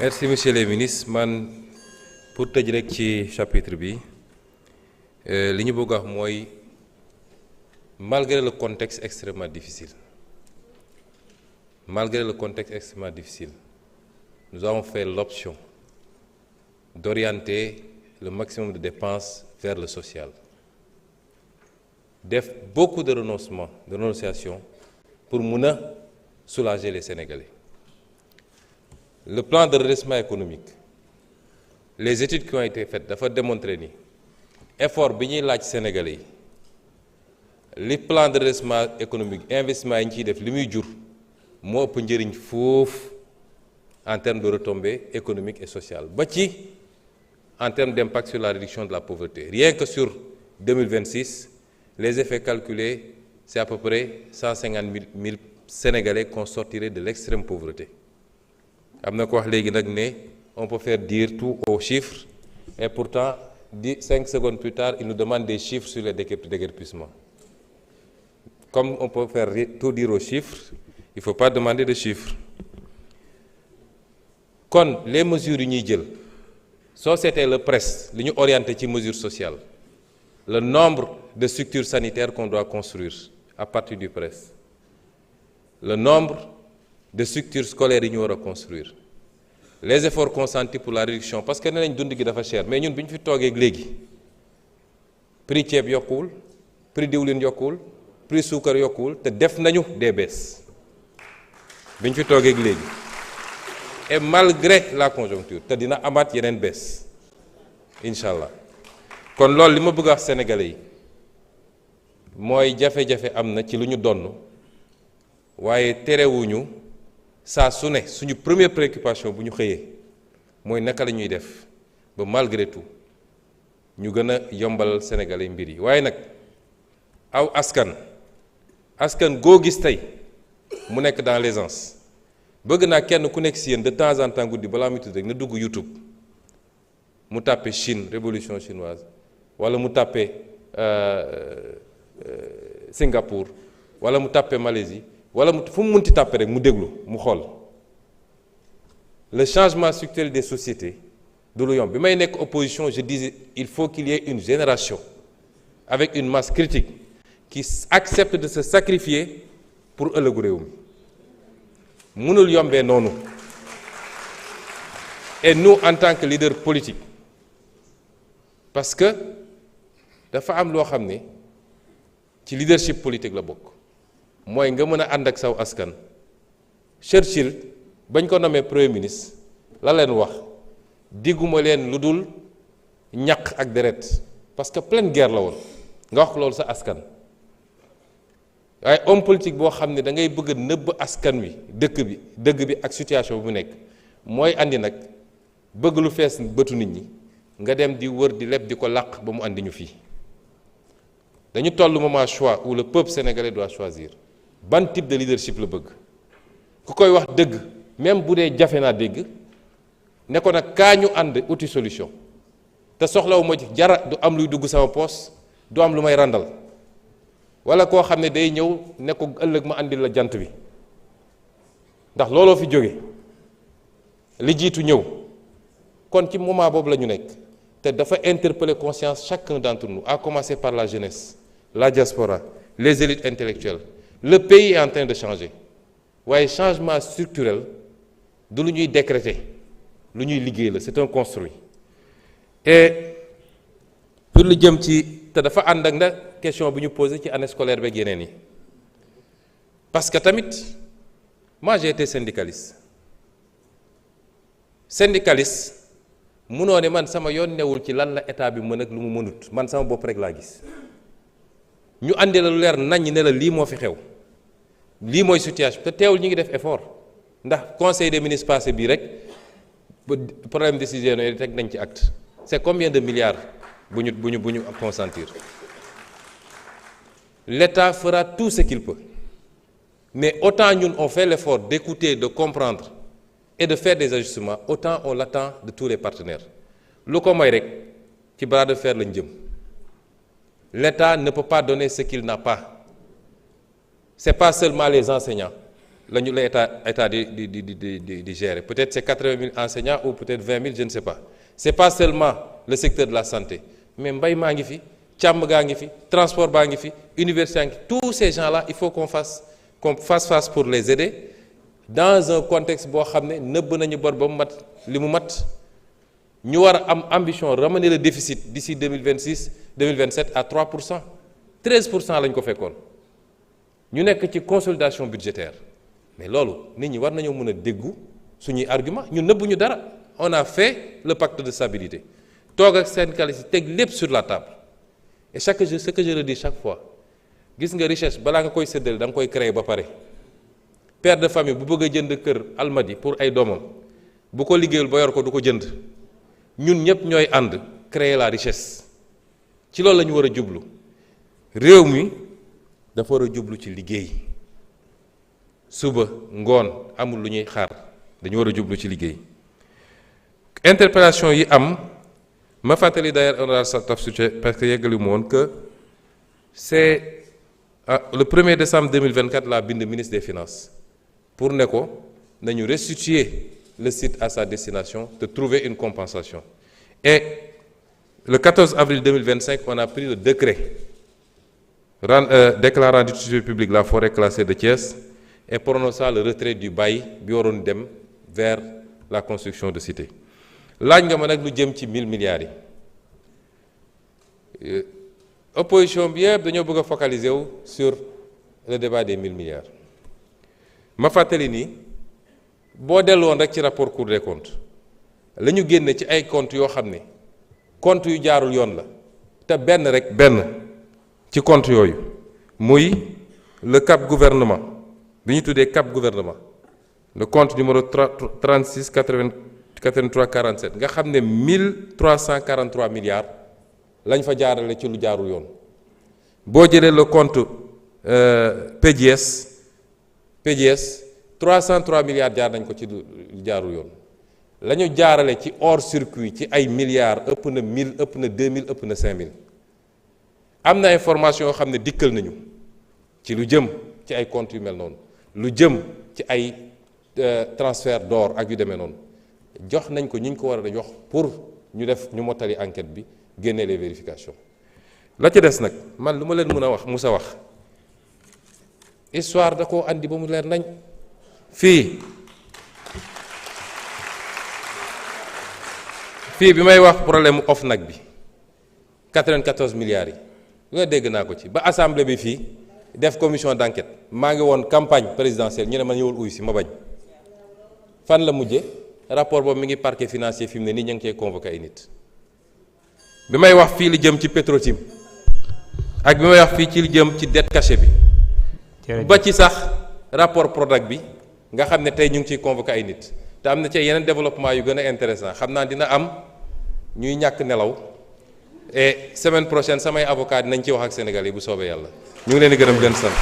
Merci monsieur le ministre. Man pour tëj rek ci chapitre bi li ñu bëgg a wax mooy malgré le contexte extrêmement difficile nous avons fait l'option d'orienter le maximum de dépenses vers le social, def beaucoup de renonciations pour mun a soulager les Sénégalais. Le plan de redressement économique, les études qui ont été faites dafa démontrer ni effort bi ñuy laaj Sénégalais yi li plan de redressement économique investissement yi ñu ciy def li muy jur moo ëpp njëriñ foofu en termes de retombées économiques et sociales ba ci en termes d'impact sur la réduction de la pauvreté. Rien que sur 2026, les effets calculés, c'est à peu près 150 000 Sénégalais qu'on sortirait de l'extrême pauvreté. Am na ko wax léegi nag ne on peut faire dire tout aux chiffres et pourtant 5 secondes plus tard il nous demande des chiffres sur les déguerpissements. Comme on peut faire tout dire aux chiffres, il ne faut pas demander de chiffres. Kon les mesures yi ñuy jël soo seetee le PRES li ñu orienté ci mesures sociales, le nombre de structures sanitaires qu'on doit construire à partir du PRES, le nombre de structures scolaires yi ñu war a construire, les efforts consentis pour la réduction parce que nee nañ dund gi dafa cher mais ñun bi ñu fi toogee léegi prix ceeb yokkuwul, prix diwlin yokkuwul, prix suukar yokkuwul te def nañu des baisses bi ñu fi toogee léegi et malgré la conjoncture te dina amaat yeneen baisse incha allah. Kon loolu li ma bëgg a wax Sénégalais yi mooy jafe-jafe am na ci lu ñu donn waaye terewuñu saa su ne suñu première préoccupation bu ñu xëyee mooy naka la ñuy def ba malgré tout ñu gën a yombalal Sénégalais mbir yi. Waaye nag aw askan goo gis tey mu nekk dans l'aisance bëgg naa kenn ku nekk si yéen de temps en temps guddi balaa muy tudd rek na dugg YouTube mu tàppe Chine révolution chinoise wala mu tàppe Singapour wala mu tàppe Malaisie wala fu mu munti tàppe rek mu déglu mu xool le changement structurel des sociétés du lu yomb. Bi may nekk opposition je disais il faut qu'il y ait une génération avec une masse critique qui accepte de se sacrifier pour ëllëgu réew mi mënul yombee noonu. Et nous en tant que leader politique parce que dafa am loo xam ne ci leadership politique la bokk mooy nga mën a ànd ak saw askan. Churchill bañ ko nommé premier ministre la leen wax digguma leen lu dul ñaq ak deret parce que pleine guerre la woon nga wax loolu sa askan. waaye homme politique boo xam ne da ngay bëgg a nëbb askan wi dëgg bi ak situation bu mu nekk mooy andi nag bëgg lu fees bëtu nit ñi nga dem di wër di leb di ko làq ba mu andi ñu fii. Dañu toll moment choix où le peuple sénégalais doit choisir ban type de leadership la bëgg ku koy wax dëgg même bu dee jafe naa dégg ne ko nag kaa ñu ànd uti solution te soxlawu ma ci jara du am luy dugg sama poos du am lu may randal wala koo xam ne day ñëw ne ko ëllëg ma àndil la jant bi ndax looloo fi jóge li jiitu ñëw. Kon ci moment boobu la ñu nekk te dafa interpeller conscience chacun d'entre nous à commencer par la jeunesse, la diaspora, les élites intellectuelles. Le pays est en train de changer waaye changement structurel du lu ñuy décréter lu ñuy liggéey la, c'est un construit. Et pour lu jëm ci te dafa ànd ak na question bi ñu posé ci année scolaire beeg yeneen yi parce que tamit moi j'ai été syndicaliste munoo ne man sama yoon newul ci lan la état bi mën ak lu mu mënut man sama bopp rek laa gis ñu àndi la lu leer nañ ne la lii moo fi xew lii mooy situation te teewul ñu ngi def effort ndax conseil des ministres passé bii rek problème décisionnel teg nañ ci acte. C'est combien de milliards bu ñu consentir. L'État fera tout ce qu'il peut mais autant ñun on fait l'effort d'écouter, de comprendre et de faire des ajustements, autant on l'attend de tous les partenaires. Lu ko may rek ci bras de fer lañ jëm. L'État ne peut pas donner ce qu'il n'a pas. C'est pas seulement les enseignants, lañu la état di gérer peut-être c'est 80 000 enseignants ou peut-être 20 000 je ne sais pas c'est pas seulement le secteur de la santé mais mbay maa ngi fi càmm gaa ngi fi transport baa ngi fi université gaa ngi tous ces gens-là il faut qu'on fasse face pour les aider dans un contexte boo xam ne nëbb nañu bor ba mu mat li mu mat ñu war a am ambition ramener le déficit d'ici 2027 à 3%. 13% lañ ko fekkoon ñu nekk ci consolidation budgétaire mais loolu nit ñi war nañoo mën a déggu suñuy argument ñu nëbbuñu dara on a fait le pacte de stabilité toog ak syndicalistes teg lépp sur la table et ce que je le dis chaque fois gis nga richesse balaa nga koy séddale da nga koy créer ba pare père de famille bu bëgg a jënd kër Almadi pour ay doomam bu ko liggéeyul ba yor ko du ko jënd ñun ñëpp ñooy ànd créer la richesse ci loolu la ñu war a jublu réew mi dafa war a jublu ci liggéey suba ngoon amul lu ñuy xaar dañu war a jublu ci liggéey interpellation yi am ma fàttali d'ailleurs honorable Taf Sucé parce que yeggali mu woon que c'est le 1er décembre 2024 la bind ministre des finances pour ne ko nañu restituer le site à sa destination de trouver une compensation et le 14 avril 2025 on a pris le décret déclarant d'utilité publique la forêt classée de Thiès et prononçant le retrait du bail bi waroon dem vers la construction de cité laaj nga ma nag lu jëm ci 1000 milliards yi opposition bi yëpp dañoo bëgg a focaliser wu sur le débat des 1000 milliards ma fàttali ni boo delluwoon rek ci rapport Cour des comptes la ñu génne ci ay comptes yoo xam ne comptes yu jaarul yoon la te benn ci compte yooyu muy le cap gouvernement bi ñu tuddee cap gouvernement le compte numéro 36 83 47 nga xam ne 1343 milliards lañ fa jaarale ci lu jaarul yoon boo jëlee le compte PDS 303 milliards jaar nañ ko ci lu jaarul yoon la ñu jaarale ci hors circuit ci ay milliards ëpp na 1000 ëpp na 2000 ëpp na 5000 am na information yoo xam ne dikkal nañu ci lu jëm ci ay comptes yu mel noonu lu jëm ci ay transfert d'or ak yu demee noonu jox nañ ko ñi ñu ko war a jox pour ñu mottali enquête bi génne les vérifications la ca des nag man lu ma leen mën a wax musa wax histoire da koo andi ba mu leer nañ fii bi may wax problème mu OFNAC bi 94 milliards yi lu nga dégg naa ko ci ba assemblée bi fii def commission d'enquête maa ngi woon campagne présidentielle ñu ne ma ñëwul uy si ma bañ fan la mujje rapport boobu mi ngi parquet financier fi mu ne nii ñu ngi koy convoqué ay nit bi may wax fii li jëm ci Petro-Tim ak bi may wax fii ci li jëm ci dette cachée bi ba ci sax rapport Prodac bi nga xam ne tey ñu ngi ciy convoqué ay nit te am na ci yeneen développement yu gën a intéressant xam naa dina am ñuy ñàkk nelaw et semaine prochaine samay avocat dinañ ci wax ak Sénégalais yi bu soobee yàlla ñu ngi leen di gërëm di leen sant